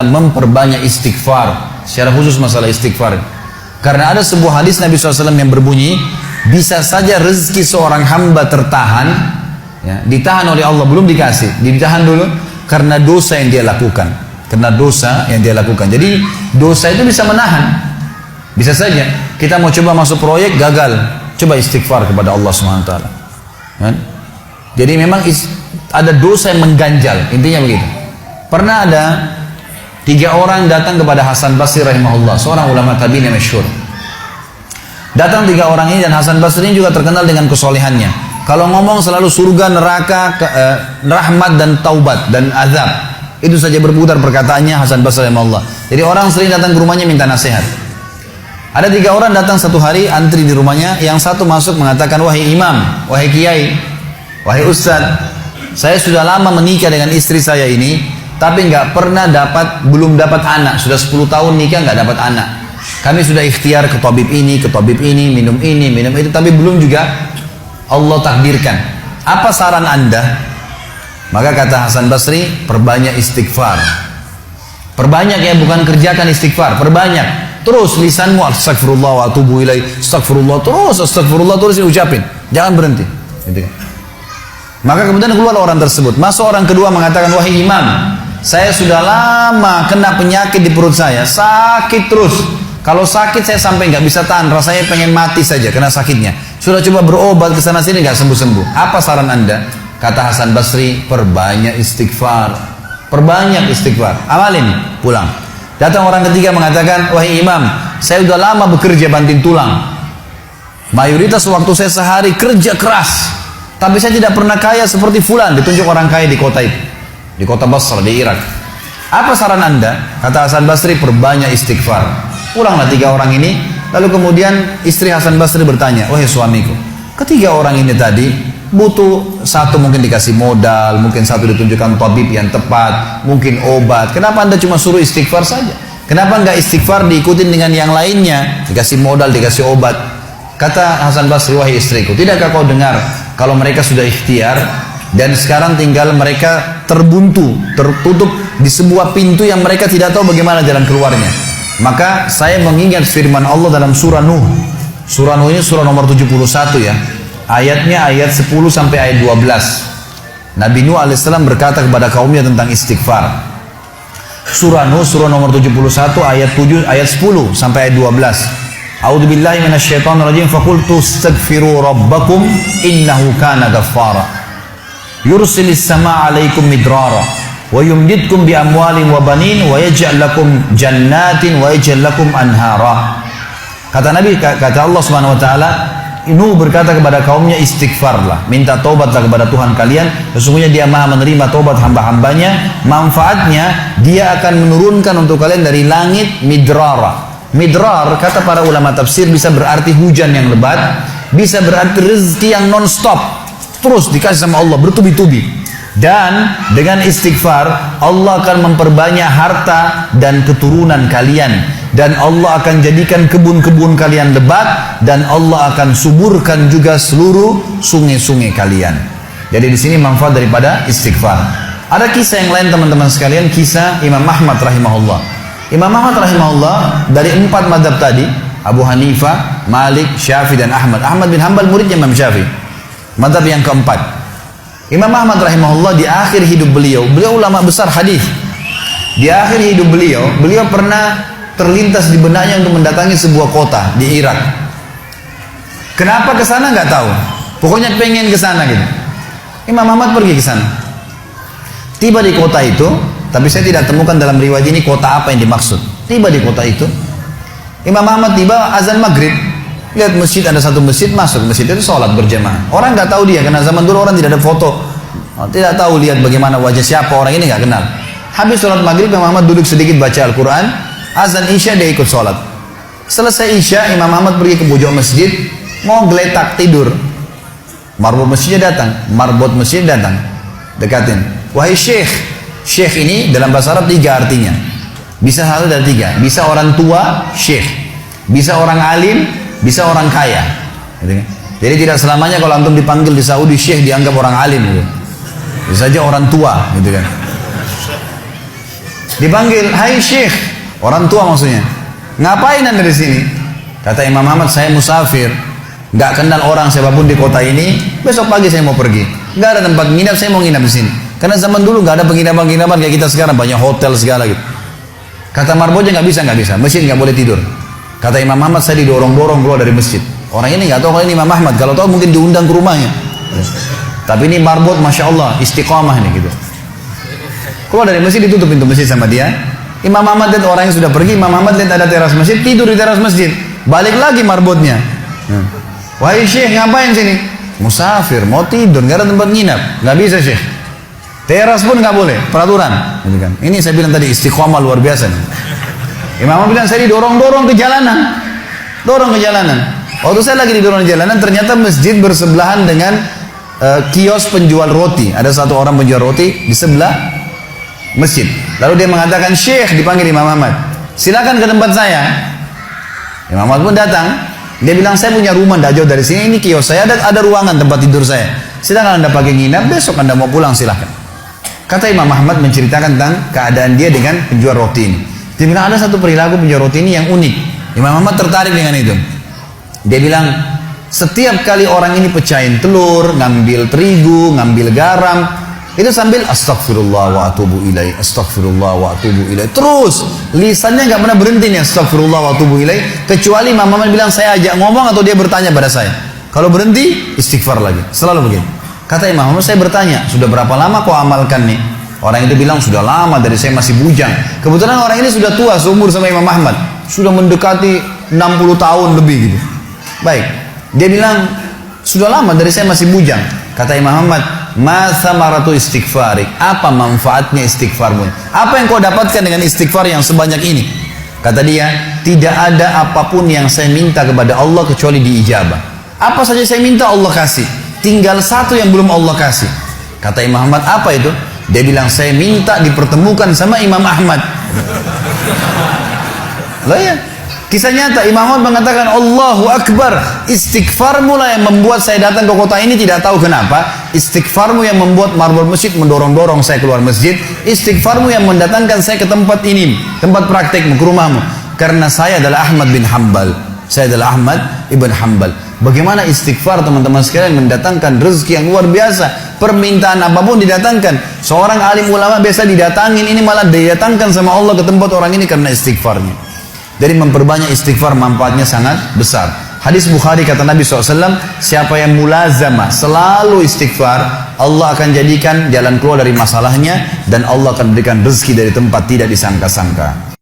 Memperbanyak istighfar, secara khusus masalah istighfar. Karena ada sebuah hadis Nabi SAW yang berbunyi, bisa saja rezeki seorang hamba tertahan, ya, ditahan oleh Allah, belum dikasih, ditahan dulu karena dosa yang dia lakukan. Karena dosa yang dia lakukan. Jadi dosa itu bisa menahan. Bisa saja kita mau coba masuk proyek gagal, coba istighfar kepada Allah SWT. Kan? Jadi memang ada dosa yang mengganjal, intinya begitu. Pernah ada 3 orang datang kepada Hasan Basri rahimahullah, seorang ulama tabi'in yang masyhur. Datang 3 orang ini, dan Hasan Basri ini juga terkenal dengan kesolehannya. Kalau ngomong selalu surga, neraka, rahmat dan taubat dan azab. Itu saja berputar perkataannya Hasan Basri rahimahullah. Jadi orang sering datang ke rumahnya minta nasihat. Ada 3 orang datang satu hari, antri di rumahnya. Yang satu masuk mengatakan, wahai imam, wahai kiai, wahai ustaz, saya sudah lama menikah dengan istri saya ini, tapi belum dapat anak. Sudah 10 tahun nikah nggak dapat anak. Kami sudah ikhtiar ke tabib ini, minum itu, tapi belum juga Allah takdirkan. Apa saran Anda? Maka kata Hasan Basri, perbanyak istighfar. Perbanyak ya, bukan kerjakan istighfar, perbanyak. Terus lisanmu astagfirullah wa atubu ilaih, astagfirullah terus ucapin, jangan berhenti. Gitu. Maka kemudian keluar orang tersebut. Masuk orang kedua mengatakan, wahai imam, saya sudah lama kena penyakit di perut saya, sakit terus. Kalau sakit saya sampai nggak bisa tahan, rasanya pengen mati saja kena sakitnya. Sudah coba berobat ke sana sini nggak sembuh-sembuh. Apa saran Anda? Kata Hasan Basri, perbanyak istighfar. Perbanyak istighfar. Amalin, pulang. Datang orang ketiga mengatakan, wahai imam, saya sudah lama bekerja banting tulang. Mayoritas waktu saya sehari kerja keras, tapi saya tidak pernah kaya seperti fulan. Ditunjuk orang kaya di kota itu, di kota Basra, di Irak. Apa saran Anda? Kata Hasan Basri, perbanyak istighfar. Pulanglah 3 orang ini. Lalu kemudian istri Hasan Basri bertanya, wahai suamiku, ketiga orang ini tadi butuh, satu mungkin dikasih modal, mungkin satu ditunjukkan tabib yang tepat, mungkin obat. Kenapa Anda cuma suruh istighfar saja? Kenapa enggak istighfar diikutin dengan yang lainnya? Dikasih modal, dikasih obat. Kata Hasan Basri, wahai istriku, tidakkah kau dengar kalau mereka sudah ikhtiar dan sekarang tinggal mereka terbuntu, tertutup di sebuah pintu yang mereka tidak tahu bagaimana jalan keluarnya. Maka saya mengingat firman Allah dalam surah Nuh. Surah Nuh ini surah nomor 71 ya. Ayatnya ayat 10 sampai ayat 12. Nabi Nuh alaihissalam berkata kepada kaumnya tentang istighfar. Surah Nuh surah nomor 71 ayat 7 ayat 10 sampai ayat 12. A'udzubillahi minasyaitonirrajim, faqultu astaghfiru rabbakum innahu kana ghaffara. Yursilis samaa 'alaikum midrara wa yumdidkum bi amwalin wa banin wa yaj'al lakum jannatin wa yaj'al lakum anhara. Kata Nabi, kata Allah Subhanahu wa taala, Nuh berkata kepada kaumnya, istighfarlah, minta taubatlah kepada Tuhan kalian, sesungguhnya Dia Maha menerima taubat hamba-hambanya. Manfaatnya Dia akan menurunkan untuk kalian dari langit midrara. Midrar kata para ulama tafsir bisa berarti hujan yang lebat, bisa berarti rezeki yang non-stop, terus dikasih sama Allah bertubi-tubi. Dan dengan istighfar Allah akan memperbanyak harta dan keturunan kalian, dan Allah akan jadikan kebun-kebun kalian lebat, dan Allah akan suburkan juga seluruh sungai-sungai kalian. Jadi di sini manfaat daripada istighfar. Ada kisah yang lain teman-teman sekalian, kisah Imam Ahmad rahimahullah. Imam Ahmad rahimahullah dari 4 mazhab tadi, Abu Hanifah, Malik, Syafi'i dan Ahmad. Ahmad bin Hanbal muridnya Imam Syafi'i. Mazhab yang keempat. Imam Ahmad rahimahullah di akhir hidup beliau ulama besar hadis. Di akhir hidup beliau pernah terlintas di benaknya untuk mendatangi sebuah kota di Irak. Kenapa ke sana nggak tahu. Pokoknya pengen ke sana gitu. Imam Ahmad pergi ke sana. Tiba di kota itu, tapi saya tidak temukan dalam riwayat ini kota apa yang dimaksud. Tiba di kota itu, Imam Ahmad tiba azan maghrib. Lihat masjid, ada satu masjid, masuk masjid itu sholat berjamaah. Orang nggak tahu dia, karena zaman dulu orang tidak ada foto, tidak tahu lihat bagaimana wajah siapa orang ini, nggak kenal. Habis sholat maghrib, Imam Ahmad duduk sedikit baca Al-Quran. Azan isya dia ikut sholat. Selesai isya, Imam Ahmad pergi ke pojok masjid, mau geletak tidur. Marbot masjidnya datang, dekatin. Wahai syekh, syekh ini dalam bahasa Arab 3 artinya. Bisa satu dari 3. Bisa orang tua, syekh. Bisa orang alim, bisa orang kaya. Jadi tidak selamanya kalau antum dipanggil di Saudi syekh dianggap orang alim gitu. Bisa saja orang tua gitu kan. Dipanggil, hai syekh, orang tua maksudnya. Ngapain anda di sini? Kata Imam Ahmad, saya musafir, nggak kenal orang siapapun di kota ini. Besok pagi saya mau pergi, nggak ada tempat nginap, saya mau nginap di sini. Karena zaman dulu nggak ada penginapan-penginapan kayak kita sekarang, banyak hotel segala gitu. Kata marbotnya nggak bisa, masjid nggak boleh tidur. Kata Imam Ahmad, saya didorong-dorong keluar dari masjid. Orang ini nggak tahu kalau ini Imam Ahmad, kalau tahu mungkin diundang ke rumahnya. Tapi ini marbot, masya Allah, istiqamah ini gitu. Keluar dari masjid, ditutup pintu masjid sama dia. Imam Ahmad lihat orang yang sudah pergi, Imam Ahmad lihat ada teras masjid, tidur di teras masjid. Balik lagi marbotnya. Wahai syekh, ngapain sini? Musafir, mau tidur, nggak ada tempat nginap. Nggak bisa syekh. Teras pun nggak boleh, peraturan. Ini saya bilang tadi istiqomah luar biasa nih. Imam Ahmad bilang saya didorong-dorong ke jalanan, Waktu saya lagi didorong ke jalanan, ternyata masjid bersebelahan dengan kios penjual roti. Ada satu orang penjual roti di sebelah masjid. Lalu dia mengatakan, syekh, dipanggil Imam Ahmad, silakan ke tempat saya. Imam Ahmad pun datang. Dia bilang, saya punya rumah tidak jauh dari sini, ini kios saya, ada ruangan tempat tidur saya. Silakan anda pakai nginap, besok anda mau pulang silahkan. Kata Imam Ahmad menceritakan tentang keadaan dia dengan penjual roti ini. Dia bilang, ada satu perilaku penjual roti ini yang unik. Imam Ahmad tertarik dengan itu. Dia bilang, setiap kali orang ini pecahin telur, ngambil terigu, ngambil garam, itu sambil astagfirullah wa atubu ilaih, astagfirullah wa atubu ilaih. Terus lisannya nggak pernah berhenti nih, astagfirullah wa atubu ilaih, kecuali Imam Ahmad bilang saya ajak ngomong atau dia bertanya pada saya. Kalau berhenti, istighfar lagi. Selalu begini. Kata Imam Ahmad, saya bertanya, sudah berapa lama kau amalkan nih? Orang itu bilang, sudah lama, dari saya masih bujang. Kebetulan orang ini sudah tua, seumur sama Imam Ahmad. Sudah mendekati 60 tahun lebih gitu. Baik, dia bilang, sudah lama, dari saya masih bujang. Kata Imam Ahmad, ma samaratu istighfarik, apa manfaatnya istighfarmu? Apa yang kau dapatkan dengan istighfar yang sebanyak ini? Kata dia, tidak ada apapun yang saya minta kepada Allah kecuali diijabah. Apa saja saya minta Allah kasih, tinggal satu yang belum Allah kasih. Kata Imam Ahmad, apa itu? Dia bilang, saya minta dipertemukan sama Imam Ahmad. Loh ya, kisah nyata. Imam Ahmad mengatakan, Allahu Akbar, istighfarmu lah yang membuat saya datang ke kota ini, tidak tahu kenapa. Istighfarmu yang membuat marbot masjid mendorong-dorong saya keluar masjid. Istighfarmu yang mendatangkan saya ke tempat ini, tempat praktekmu, ke rumahmu. Karena saya adalah Ahmad bin Hanbal. Saya adalah Ahmad ibn Hanbal. Bagaimana istighfar teman-teman sekalian mendatangkan rezeki yang luar biasa. Permintaan apapun didatangkan. Seorang alim ulama biasa didatangin, ini malah didatangkan sama Allah ke tempat orang ini karena istighfarnya. Jadi memperbanyak istighfar manfaatnya sangat besar. Hadis Bukhari kata Nabi SAW, siapa yang mulazamah selalu istighfar, Allah akan jadikan jalan keluar dari masalahnya dan Allah akan berikan rezeki dari tempat tidak disangka-sangka.